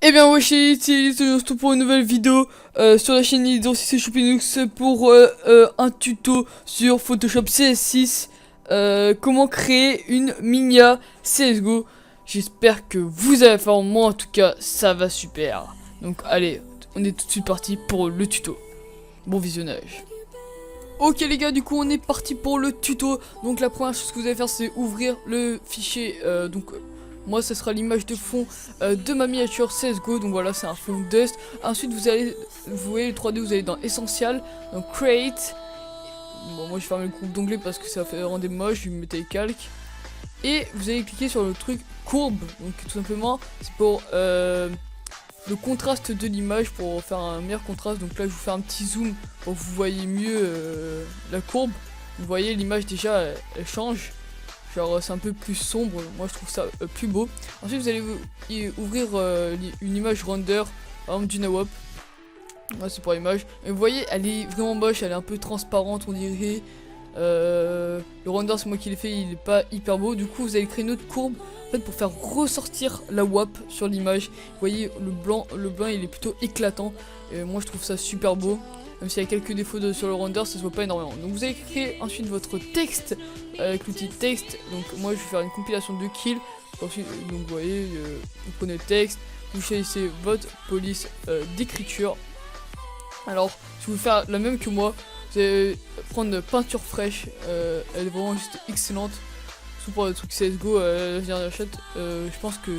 Eh bien wesh, c'est tout pour une nouvelle vidéo sur la chaîne c'est Choupinux pour un tuto sur Photoshop CS6, comment créer une Minia CSGO. J'espère que vous allez faire, moi en tout cas ça va super. Donc allez, on est tout de suite parti pour le tuto. Bon visionnage. Ok les gars, du coup on est parti pour le tuto. Donc la première chose que vous allez faire, c'est ouvrir le fichier, moi ça sera l'image de fond de ma miniature CSGO. Donc voilà, c'est un fond dust. Ensuite vous voyez le 3D, vous allez dans Essential, donc Create. Bon, moi je ferme le groupe d'onglet parce que ça fait rendre moche, je vais mettre les calques. Et vous allez cliquer sur le truc courbe. Donc tout simplement c'est pour le contraste de l'image, pour faire un meilleur contraste. Donc là je vous fais un petit zoom pour que vous voyez mieux la courbe. Vous voyez l'image déjà elle change. Genre c'est un peu plus sombre, moi je trouve ça plus beau. Ensuite vous allez ouvrir une image render, par exemple du Nawap. Là c'est pour l'image. Et vous voyez elle est vraiment moche, elle est un peu transparente on dirait. Le render c'est moi qui l'ai fait, il est pas hyper beau. Du coup vous allez créer une autre courbe en fait, pour faire ressortir la WAP sur l'image. Vous voyez le blanc il est plutôt éclatant. Et moi je trouve ça super beau. Même s'il y a quelques défauts sur le render, ça se voit pas énormément. Donc vous allez créer ensuite votre texte avec l'outil texte. Donc moi je vais faire une compilation de kills. Ensuite, donc vous voyez, vous prenez le texte, vous choisissez votre police d'écriture. Alors si vous faites la même que moi, vous allez prendre peinture fraîche, elle est vraiment juste excellente. Surtout pour le truc CSGO, la dernière achète, je pense que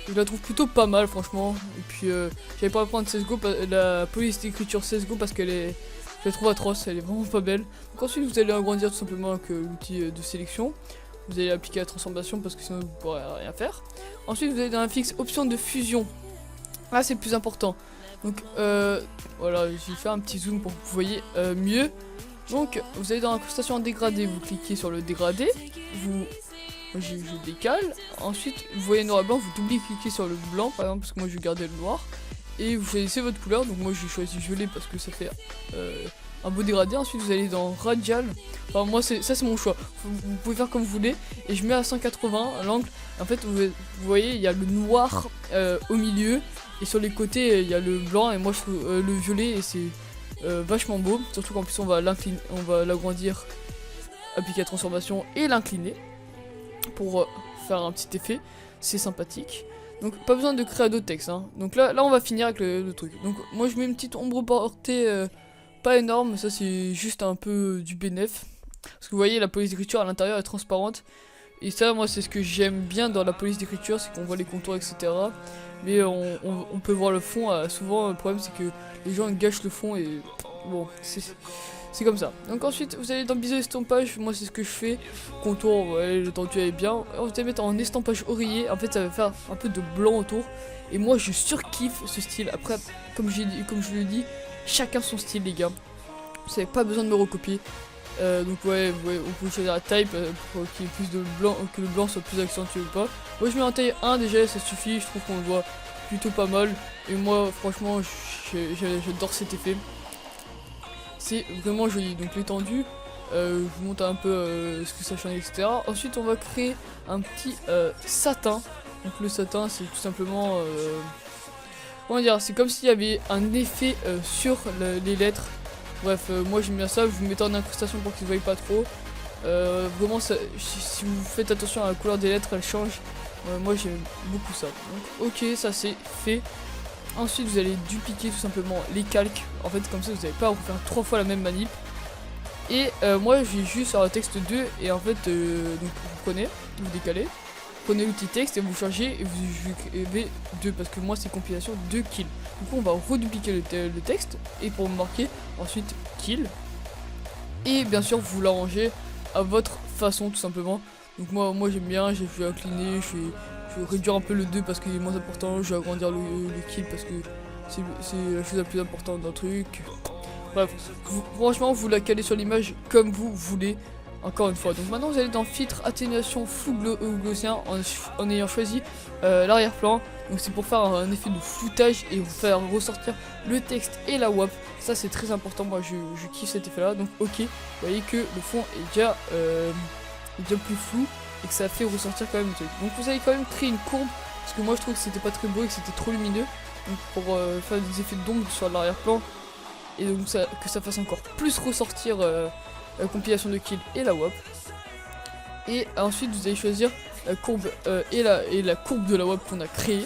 je la trouve plutôt pas mal franchement. Et puis j'avais pas à prendre CSGO, la police d'écriture CSGO parce qu'elle est, je la trouve atroce, elle est vraiment pas belle. Donc ensuite vous allez agrandir tout simplement avec l'outil de sélection. Vous allez appliquer la transformation parce que sinon vous pourrez rien faire. Ensuite vous allez dans la fixe option de fusion. Là c'est le plus important. Donc voilà, j'ai fait un petit zoom pour que vous voyez mieux. Donc vous allez dans l'incrustation en dégradé, vous cliquez sur le dégradé, je décale. Ensuite vous voyez noir et blanc, vous double-cliquez sur le blanc par exemple parce que moi je vais garder le noir. Et vous choisissez votre couleur, donc moi j'ai choisi gelé parce que ça fait un beau dégradé. Ensuite vous allez dans radial, enfin moi ça c'est mon choix, vous pouvez faire comme vous voulez. Et je mets à 180 l'angle. En fait vous voyez il y a le noir au milieu. Et sur les côtés il y a le blanc et moi je trouve le violet et c'est vachement beau. Surtout qu'en plus on va l'agrandir, appliquer la transformation et l'incliner pour faire un petit effet. C'est sympathique. Donc pas besoin de créer d'autres textes hein. Donc là on va finir avec le truc. Donc moi je mets une petite ombre portée pas énorme. Ça c'est juste un peu du bénéf. Parce que vous voyez la police d'écriture à l'intérieur est transparente. Et ça moi c'est ce que j'aime bien dans la police d'écriture, c'est qu'on voit les contours etc. Mais on peut voir le fond, souvent le problème c'est que les gens gâchent le fond et bon c'est comme ça. Donc ensuite vous allez dans biseau estampage, moi c'est ce que je fais. Contour, ouais, le tendu est bien. Vous allez mettre en estampage oreiller, en fait ça va faire un peu de blanc autour. Et moi je surkiffe ce style. Après comme je le dis, chacun son style les gars. Vous n'avez pas besoin de me recopier. Donc ouais, on peut choisir la type pour qu'il y ait plus de blanc, que le blanc soit plus accentué ou pas. Moi je mets en taille 1 déjà, ça suffit, je trouve qu'on le voit plutôt pas mal. Et moi franchement j'adore cet effet. C'est vraiment joli. Donc l'étendue, je vous montre un peu ce que ça change etc. Ensuite on va créer un petit satin. Donc le satin c'est tout simplement, comment dire, c'est comme s'il y avait un effet sur les lettres. Bref, moi j'aime bien ça, je vous mets en incrustation pour qu'ils ne voient pas trop. Vraiment, si vous faites attention à la couleur des lettres, elle change. Moi j'aime beaucoup ça. Donc ok, ça c'est fait. Ensuite vous allez dupliquer tout simplement les calques. En fait comme ça vous n'allez pas refaire 3 fois la même manip. Et moi j'ai juste sur le texte 2 et en fait, donc vous prenez, vous décalez. Prenez l'outil texte et vous chargez et vous écrivez 2 parce que moi c'est compilation 2 kills. Du coup on va redupliquer le texte et pour marquer ensuite kill. Et bien sûr vous l'arrangez à votre façon tout simplement. Donc moi j'aime bien, je vais incliner, je vais réduire un peu le 2 parce qu'il est moins important, je vais agrandir le kill parce que c'est la chose la plus importante d'un truc. Bref, franchement vous la calez sur l'image comme vous voulez. Encore une fois, donc maintenant vous allez dans filtre atténuation flou gaussien en ayant choisi l'arrière-plan. Donc c'est pour faire un effet de floutage et vous faire ressortir le texte et la WAP. Ça c'est très important, moi je kiffe cet effet là. Donc ok, vous voyez que le fond est déjà plus flou et que ça fait ressortir quand même le truc. Donc vous allez quand même créer une courbe parce que moi je trouve que c'était pas très beau et que c'était trop lumineux, donc pour faire des effets d'ombre sur l'arrière-plan, et donc que ça fasse encore plus ressortir la compilation de kills et la WAP. Et ensuite vous allez choisir la courbe et la courbe de la WAP qu'on a créée,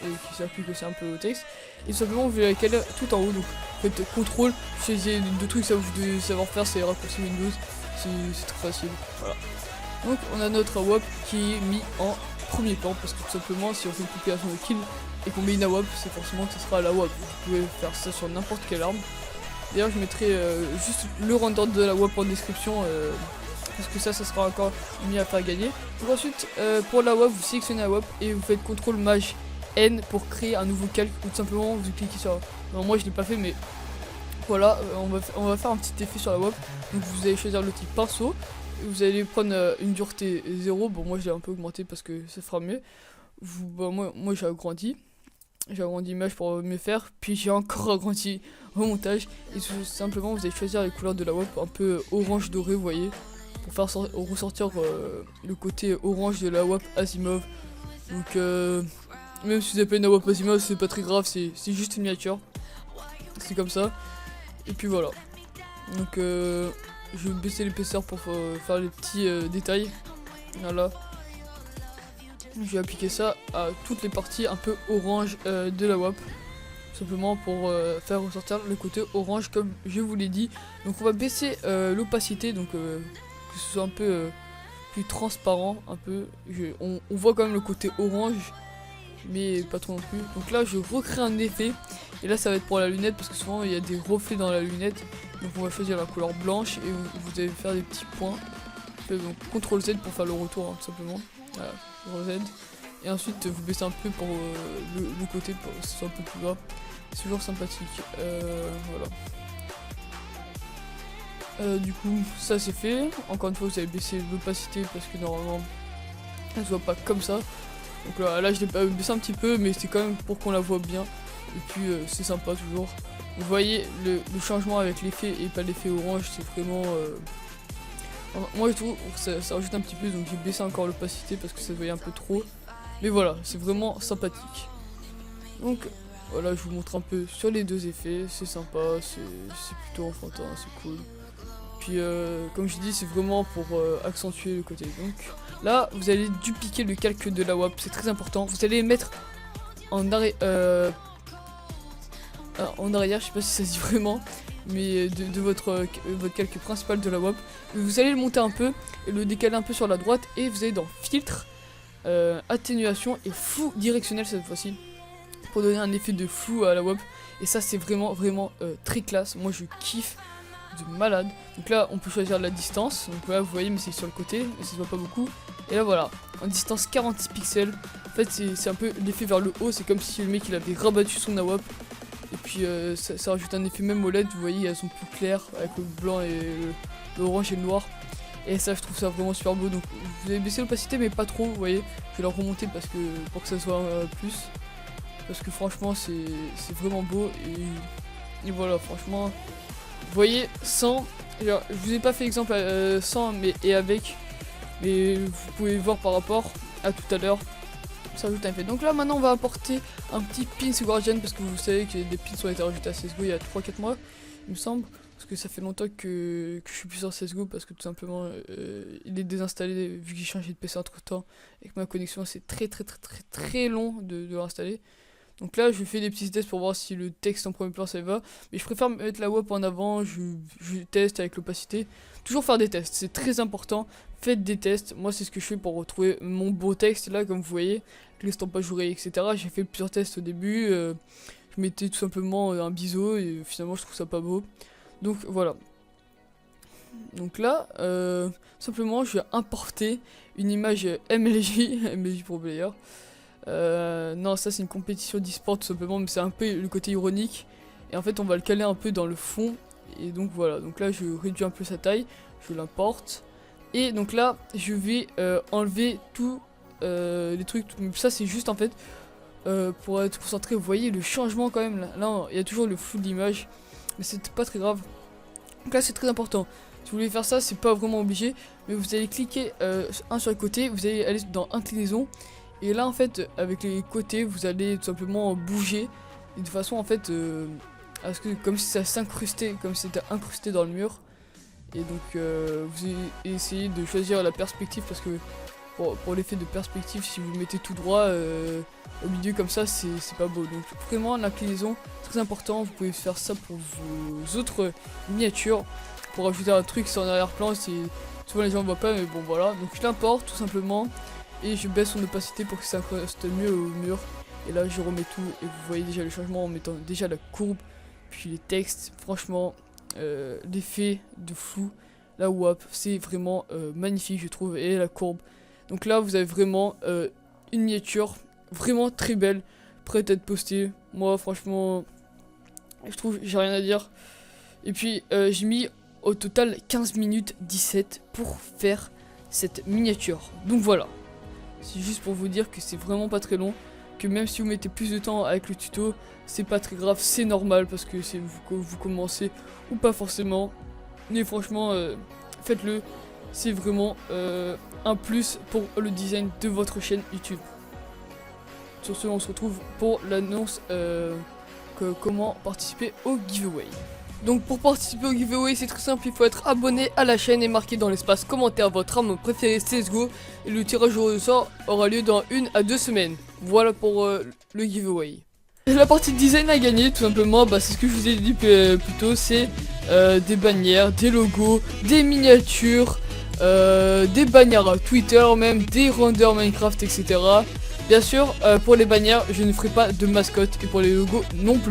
et qui s'applique aussi un peu au texte, et simplement vous allez la caler tout en haut. Donc faites CTRL, choisissez deux trucs que vous devez savoir faire, c'est raccourci Windows, c'est très facile, voilà. Donc on a notre WAP qui est mis en premier plan, parce que tout simplement si on fait une compilation de kills et qu'on met une WAP, c'est forcément que ce sera la WAP. Vous pouvez faire ça sur n'importe quelle arme. D'ailleurs je mettrai juste le render de la WAP en description, parce que ça sera encore mis à faire gagner. Donc ensuite pour la WAP, vous sélectionnez la WAP et vous faites CTRL Maj N pour créer un nouveau calque, ou tout simplement vous cliquez sur... Non, moi je l'ai pas fait, mais voilà, on va faire un petit effet sur la WAP. Donc vous allez choisir le type pinceau, vous allez prendre une dureté 0, bon moi j'ai un peu augmenté parce que ça fera mieux. Moi j'ai agrandi l'image pour mieux faire, puis j'ai encore agrandi au montage, et tout simplement vous allez choisir les couleurs de la WAP un peu orange doré, vous voyez, pour faire ressortir le côté orange de la WAP Asimov. Donc même si vous avez pas une WAP Asimov, c'est pas très grave, c'est juste une miniature, c'est comme ça. Et puis voilà, donc je vais baisser l'épaisseur pour faire les petits détails, voilà. Je vais appliquer ça à toutes les parties un peu orange de la WAP, simplement pour faire ressortir le côté orange comme je vous l'ai dit. Donc on va baisser l'opacité, donc que ce soit un peu plus transparent, un peu. On voit quand même le côté orange, mais pas trop non plus. Donc là je recrée un effet, et là ça va être pour la lunette, parce que souvent il y a des reflets dans la lunette. Donc on va choisir la couleur blanche, et vous allez faire des petits points. Donc CTRL Z pour faire le retour, hein, tout simplement. Voilà, CTRL Z. Et ensuite vous baissez un peu pour le côté, pour que ce soit un peu plus bas. C'est toujours sympathique. Voilà. Du coup ça c'est fait. Encore une fois vous allez baisser l'opacité, parce que normalement elle se voit pas comme ça. Donc là je l'ai baissé un petit peu, mais c'est quand même pour qu'on la voit bien. Et puis c'est sympa toujours. Vous voyez le changement avec l'effet et pas l'effet orange, c'est vraiment... moi je trouve que ça rajoute un petit plus, donc j'ai baissé encore l'opacité parce que ça se voyait un peu trop. Mais voilà, c'est vraiment sympathique. Donc voilà, je vous montre un peu sur les deux effets, c'est sympa, c'est plutôt enfantin, c'est cool. Puis comme je dis, c'est vraiment pour accentuer le côté. Donc là, vous allez dupliquer le calque de la WAP, c'est très important. Vous allez mettre en arrière, je sais pas si ça se dit vraiment, mais de votre calque principal de la WAP. Vous allez le monter un peu et le décaler un peu sur la droite, et vous allez dans filtre, atténuation et flou directionnel cette fois-ci, pour donner un effet de flou à la WAP. Et ça c'est vraiment très classe, moi je kiffe de malade. Donc là on peut choisir la distance, donc là vous voyez, mais c'est sur le côté, et ça se voit pas beaucoup. Et là voilà, en distance 46 pixels, en fait c'est un peu l'effet vers le haut, c'est comme si le mec il avait rabattu son AWAP. Et puis ça rajoute un effet même OLED, vous voyez, elles sont plus claires avec le blanc et l'orange et le noir. Et ça je trouve ça vraiment super beau. Donc vous avez baissé l'opacité mais pas trop, vous voyez. Je vais la remonter pour que ça soit plus. Parce que franchement c'est vraiment beau, et voilà, franchement. Vous voyez, sans, genre, je vous ai pas fait exemple sans mais et avec, mais vous pouvez voir par rapport à tout à l'heure, ça ajoute un effet. Donc là maintenant on va apporter un petit pins Guardian, parce que vous savez que des pins ont été rajoutés à CSGO il y a 3-4 mois il me semble, parce que ça fait longtemps que je suis plus sur CSGO, parce que tout simplement il est désinstallé vu que j'ai changé de PC entre temps, et que ma connexion c'est très long de réinstaller. Donc là je fais des petits tests pour voir si le texte en premier plan ça va, mais je préfère mettre la WAP en avant, je teste avec l'opacité. Toujours faire des tests, c'est très important, faites des tests. Moi c'est ce que je fais pour retrouver mon beau texte là, comme vous voyez, l'estampage oreille etc. J'ai fait plusieurs tests au début, je mettais tout simplement un biseau, et finalement je trouve ça pas beau. Donc voilà. Donc là, simplement je vais importer une image MLJ pour player. Non, ça c'est une compétition d'e-sport tout simplement, mais c'est un peu le côté ironique. Et en fait on va le caler un peu dans le fond. Et donc voilà, donc là je réduis un peu sa taille, je l'importe. Et donc là je vais enlever tous les trucs. Ça c'est juste en fait pour être concentré. Vous voyez le changement quand même. Là il y a toujours le flou de l'image, mais c'est pas très grave. Donc là c'est très important. Si vous voulez faire ça, c'est pas vraiment obligé, mais vous allez cliquer un sur le côté, vous allez aller dans inclinaison. Et là en fait avec les côtés vous allez tout simplement bouger et de façon en fait à ce que comme si ça s'incrustait, comme si c'était incrusté dans le mur. Et donc vous essayez de choisir la perspective parce que pour l'effet de perspective, si vous mettez tout droit au milieu comme ça, c'est pas beau. Donc vraiment l'inclinaison, très important. Vous pouvez faire ça pour vos autres miniatures. Pour ajouter un truc sur en arrière-plan, souvent les gens ne voient pas, mais bon voilà. Donc je l'importe tout simplement et je baisse son opacité pour que ça reste mieux au mur. Et là je remets tout et vous voyez déjà le changement en mettant déjà la courbe, puis les textes. Franchement, l'effet de flou, la WAP, c'est vraiment magnifique je trouve, et la courbe. Donc là vous avez vraiment une miniature vraiment très belle, prête à être postée. Moi franchement, je trouve, j'ai rien à dire. Et puis j'ai mis au total 15 minutes 17 pour faire cette miniature. Donc voilà, c'est juste pour vous dire que c'est vraiment pas très long, que même si vous mettez plus de temps avec le tuto, c'est pas très grave, c'est normal parce que c'est vous commencez ou pas forcément. Mais franchement, faites-le, c'est vraiment un plus pour le design de votre chaîne YouTube. Sur ce, on se retrouve pour l'annonce comment participer au giveaway. Donc pour participer au giveaway, c'est très simple, il faut être abonné à la chaîne et marquer dans l'espace commentaire votre arme préférée CSGO. Et le tirage au sort aura lieu dans 1 à 2 semaines. Voilà pour le giveaway. La partie de design à gagner, tout simplement, c'est ce que je vous ai dit plus tôt, c'est des bannières, des logos, des miniatures, des bannières à Twitter, même des renders Minecraft, etc. Bien sûr, pour les bannières, je ne ferai pas de mascotte et pour les logos non plus.